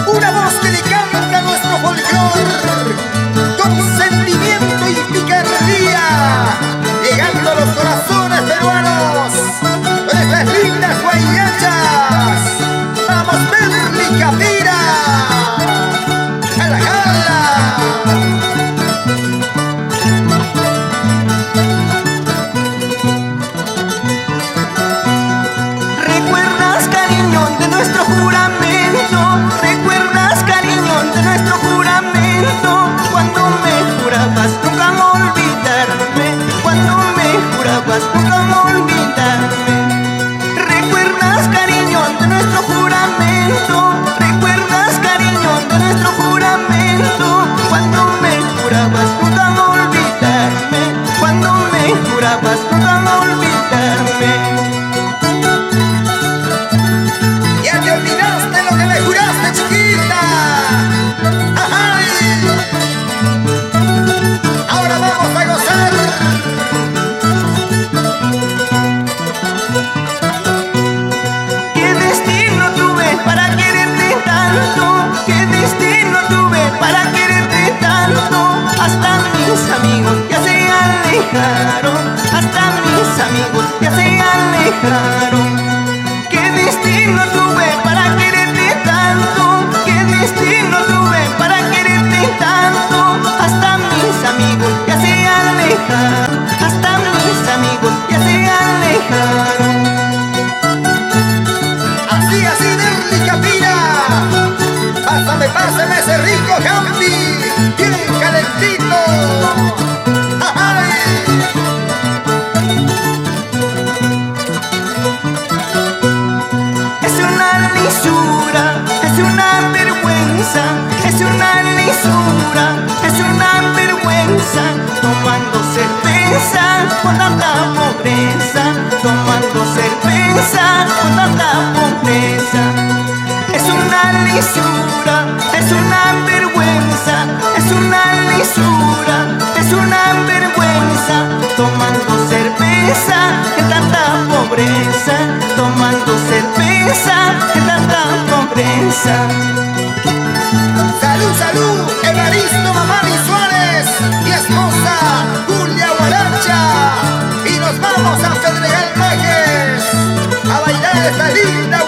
Una voz que le canta nuestro folclor con sentimiento y picardía, llegando a los corazones peruanos con estas lindas guayachas. Vamos, Berli Capira, jala, jala. ¿Recuerdas, cariño, de nuestro juramento? ¿Recuerdas, cariño, de nuestro juramento? Cuando me jurabas nunca olvidarme, cuando me jurabas nunca olvidarme. ¿Recuerdas, cariño, de nuestro juramento? ¿Recuerdas, cariño, de nuestro juramento? Cuando me jurabas nunca olvidarme, cuando me jurabas nunca olvidarme. Ya te olvidaste lo que me juraste, chiquita. ¡Ay! Ahora vamos a gozar. ¿Qué destino tuve para quererte tanto? ¿Qué destino tuve para quererte tanto? Hasta mis amigos ya se alejaron, hasta mis amigos ya se alejaron. ¿Qué destino tuve para quererte tanto? ¿Qué destino tuve para quererte tanto? Hasta mis amigos ya se alejaron, hasta mis amigos ya se alejaron. Así, así, Berli Capira. Pásame, pásame ese rico campi, bien calentito. ¡Ay! Es una lisura, es una vergüenza, es una lisura, es una vergüenza. Tomando cerveza con tanta pobreza, tomando cerveza con tanta pobreza. Es una lisura, es una vergüenza, es una lisura, es una vergüenza. Tomando cerveza en tanta pobreza, tomando cerveza en tanta pobreza. Salud, salud, Evaristo Mamani Suárez y esposa Julia Guaracha. Y nos vamos a Pedregal Majes a bailar esta linda